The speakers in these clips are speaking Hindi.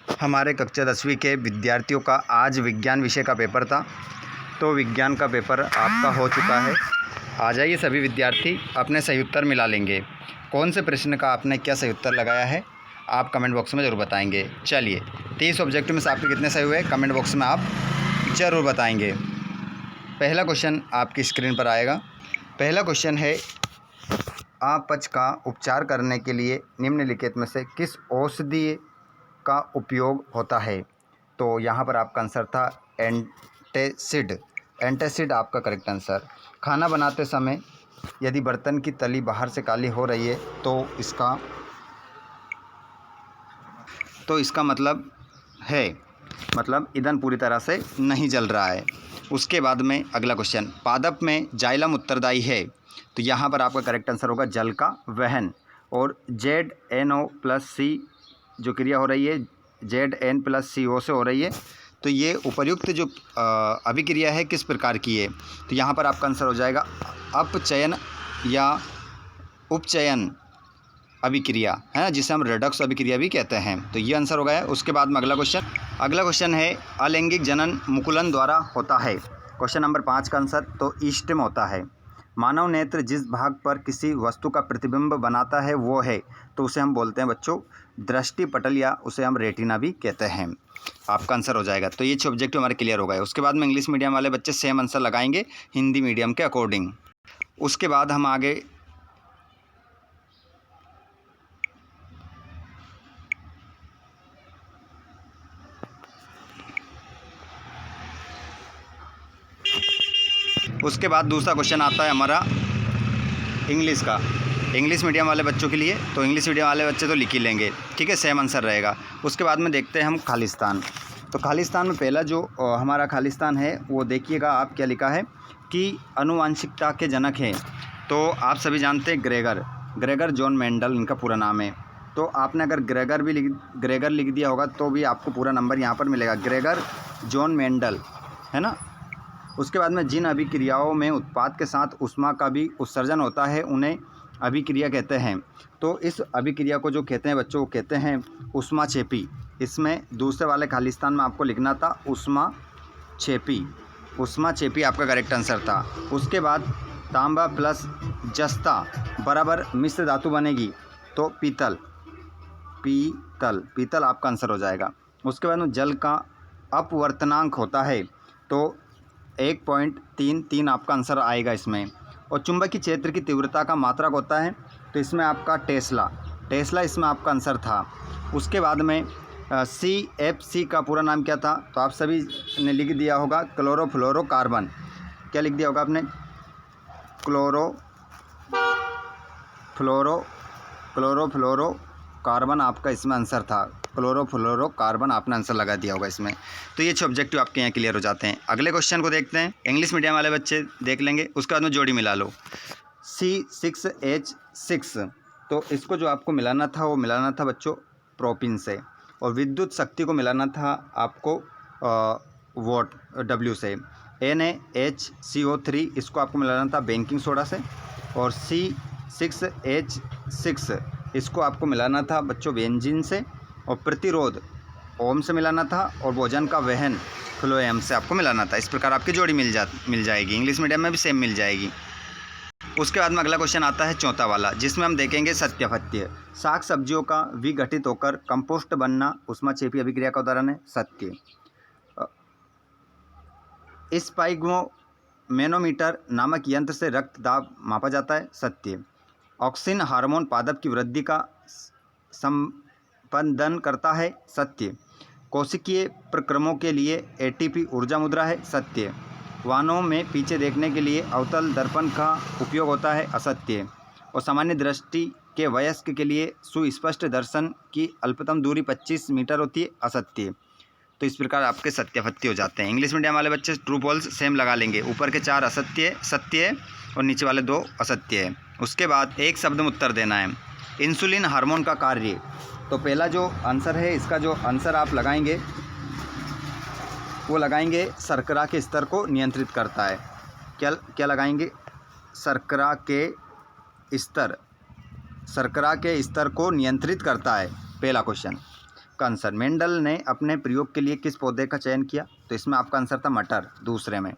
हमारे कक्षा 10वीं के विद्यार्थियों का आज विज्ञान विषय का पेपर था। तो विज्ञान का पेपर आपका हो चुका है। आ जाइए सभी विद्यार्थी, अपने सही उत्तर मिला लेंगे। कौन से प्रश्न का आपने क्या सही उत्तर लगाया है आप कमेंट बॉक्स में ज़रूर बताएंगे। चलिए 30 ऑब्जेक्टिव में से आपके कितने सही हुए कमेंट बॉक्स में आप ज़रूर बताएंगे। पहला क्वेश्चन आपकी स्क्रीन पर आएगा। पहला क्वेश्चन है, अपच का उपचार करने के लिए निम्नलिखित में से किस औषधि का उपयोग होता है। तो यहाँ पर आपका आंसर था एंटासिड। एंटासिड आपका करेक्ट आंसर। खाना बनाते समय यदि बर्तन की तली बाहर से काली हो रही है तो इसका मतलब ईंधन पूरी तरह से नहीं जल रहा है। उसके बाद में अगला क्वेश्चन, पादप में जाइलम उत्तरदायी है। तो यहाँ पर आपका करेक्ट आंसर होगा जल का वहन। और ZNO+C जो क्रिया हो रही है Zn+CO से हो रही है। तो ये उपर्युक्त जो अभिक्रिया है किस प्रकार की है। तो यहाँ पर आपका आंसर हो जाएगा अपचयन या उपचयन अभिक्रिया है ना, जिसे हम रेडॉक्स अभिक्रिया भी कहते हैं। तो ये आंसर हो गया है। उसके बाद में अगला क्वेश्चन है, अलैंगिक जनन मुकुलन द्वारा होता है। क्वेश्चन नंबर 5 का आंसर तो ईस्ट में होता है। मानव नेत्र जिस भाग पर किसी वस्तु का प्रतिबिंब बनाता है वो है, तो उसे हम बोलते हैं बच्चों दृष्टि पटल, या उसे हम रेटिना भी कहते हैं। आपका आंसर हो जाएगा। तो ये 6 ऑब्जेक्टिव हमारे क्लियर हो गए। उसके बाद में इंग्लिश मीडियम वाले बच्चे सेम आंसर लगाएंगे हिंदी मीडियम के अकॉर्डिंग। उसके बाद हम आगे दूसरा क्वेश्चन आता है हमारा इंग्लिश का, इंग्लिश मीडियम वाले बच्चों के लिए। तो इंग्लिश मीडियम वाले बच्चे तो लिख ही लेंगे, ठीक है, सेम आंसर रहेगा। उसके बाद में देखते हैं हम खालिस्तान। तो खालिस्तान में पहला जो हमारा खालिस्तान है वो देखिएगा आप क्या लिखा है कि आनुवांशिकता के जनक हैं। तो आप सभी जानते हैं ग्रेगर जॉन मेंडल इनका पूरा नाम है। तो आपने अगर ग्रेगर लिख दिया होगा तो भी आपको पूरा नंबर यहाँ पर मिलेगा, ग्रेगर जॉन मेंडल, है ना। उसके बाद में जिन अभिक्रियाओं में उत्पाद के साथ ऊष्मा का भी उत्सर्जन होता है उन्हें अभिक्रिया कहते हैं। तो इस अभिक्रिया को जो कहते हैं बच्चों, कहते हैं ऊष्माक्षेपी। इसमें दूसरे वाले खालिस्तान में आपको लिखना था ऊष्माक्षेपी आपका करेक्ट आंसर था। उसके बाद तांबा प्लस जस्ता बराबर मिश्र धातु बनेगी, तो पीतल आपका आंसर हो जाएगा। उसके बाद में जल का अपवर्तनांक होता है, तो 1.33 आपका आंसर आएगा इसमें। और चुंबकीय क्षेत्र की तीव्रता का मात्रक होता है, तो इसमें आपका टेस्ला इसमें आपका आंसर था। उसके बाद में CFC का पूरा नाम क्या था, तो आप सभी ने लिख दिया होगा क्लोरोफ्लोरोकार्बन। क्या लिख दिया होगा आपने, क्लोरोफ्लोरोकार्बन आपका इसमें आंसर था। क्लोरोफ्लोरोकार्बन आपने आंसर लगा दिया होगा इसमें। तो ये 6 ऑब्जेक्टिव आपके यहाँ क्लियर हो जाते हैं। अगले क्वेश्चन को देखते हैं, इंग्लिश मीडियम वाले बच्चे देख लेंगे। उसके बाद में जोड़ी मिला लो C6H6। तो इसको जो आपको मिलाना था वो मिलाना था बच्चों प्रोपिन से, और विद्युत शक्ति को मिलाना था आपको वॉट W से। NaHCO3 इसको आपको मिलाना था बेकिंग सोडा से, और C6H6 इसको आपको मिलाना था बच्चों बेंजीन से, और प्रतिरोध ओम से मिलाना था, और भोजन का वहन फ्लोएम से आपको मिलाना था। इस प्रकार आपकी जोड़ी मिल जाएगी। इंग्लिश मीडियम में भी सेम मिल जाएगी। उसके बाद में अगला क्वेश्चन आता है चौथा वाला, जिसमें हम देखेंगे सत्य। साग सब्जियों का विघटित होकर कंपोस्ट बनना ऊष्माक्षेपी अभिक्रिया का उदाहरण है, सत्य। स्पाइगोमेनोमीटर नामक यंत्र से रक्त दाब मापा जाता है, सत्य। ऑक्सिन हार्मोन पादप की वृद्धि का संपादन करता है, सत्य। कोशिकीय प्रक्रमों के लिए ATP ऊर्जा मुद्रा है, सत्य। वाहनों में पीछे देखने के लिए अवतल दर्पण का उपयोग होता है, असत्य। और सामान्य दृष्टि के वयस्क के लिए सुस्पष्ट दर्शन की अल्पतम दूरी 25 मीटर होती है, असत्य। तो इस प्रकार आपके सत्य हो जाते हैं। इंग्लिश मीडियम वाले बच्चे ट्रू फॉल्स सेम लगा लेंगे। ऊपर के 4 सत्य है और नीचे वाले 2 असत्य है। उसके बाद एक शब्द में उत्तर देना है। इंसुलिन हार्मोन का कार्य, तो पहला जो आंसर है इसका जो आंसर आप लगाएंगे वो लगाएंगे शर्करा के स्तर को नियंत्रित करता है। क्या लगाएंगे, शर्करा के स्तर को नियंत्रित करता है, पहला क्वेश्चन। का आंसर। मेंडल ने अपने प्रयोग के लिए किस पौधे का चयन किया? तो इसमें आपका आंसर था मटर, दूसरे में।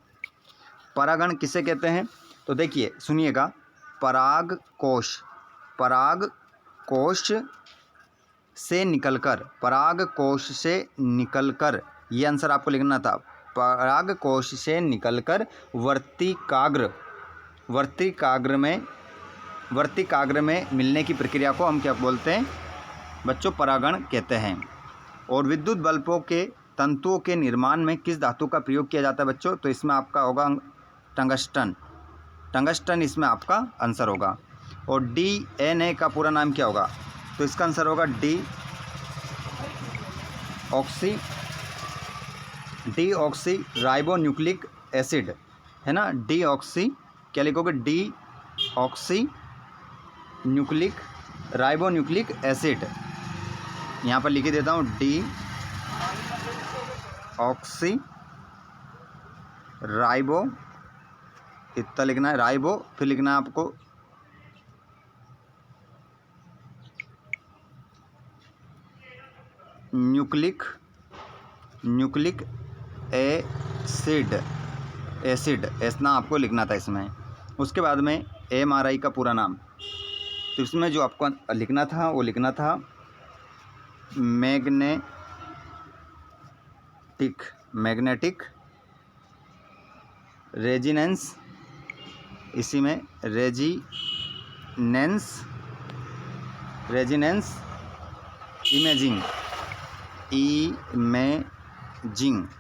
परागण किसे कहते हैं? तो देखिए सुनिएगा, परागकोश, परागकोश से निकलकर, ये आंसर आपको लिखना था। परागकोश से निकलकर वर्तिकाग्र में मिलने की प्रक्रिया को हम क्या बोलते हैं बच्चों? परागण कहते हैं। और विद्युत बल्बों के तंतुओं के निर्माण में किस धातु का प्रयोग किया जाता है बच्चों? तो इसमें आपका होगा टंगस्टन, टंगस्टन इसमें आपका आंसर होगा। और DNA का पूरा नाम क्या होगा? तो इसका आंसर होगा डीऑक्सी राइबोन्यूक्लिक एसिड, है ना। क्या लिखोगे? डीऑक्सी राइबोन्यूक्लिक एसिड, यहाँ पर लिख देता हूँ डीऑक्सी राइबो, इतना लिखना है राइबो, फिर लिखना है आपको न्यूक्लिक एसिड ऐसा आपको लिखना था इसमें। उसके बाद में MRI का पूरा नाम, तो इसमें जो आपको लिखना था वो लिखना था मैग्नेटिक रेजिनेंस, इसी में रेजिनेंस इमेजिंग,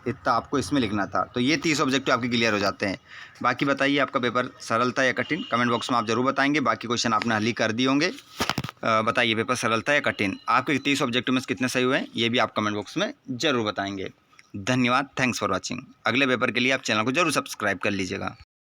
इतना आपको इसमें लिखना था। तो ये 30 ऑब्जेक्टिव आपके क्लियर हो जाते हैं। बाकी बताइए आपका पेपर सरल था या कठिन? कमेंट बॉक्स में आप ज़रूर बताएंगे। बाकी क्वेश्चन आपने हल ही कर दिए होंगे। बताइए पेपर सरल था या कठिन? आपके 30 ऑब्जेक्टिव में कितने सही हुए हैं ये भी आप कमेंट बॉक्स में ज़रूर बताएंगे। धन्यवाद, थैंक्स फॉर वॉचिंग। अगले पेपर के लिए आप चैनल को जरूर सब्सक्राइब कर लीजिएगा।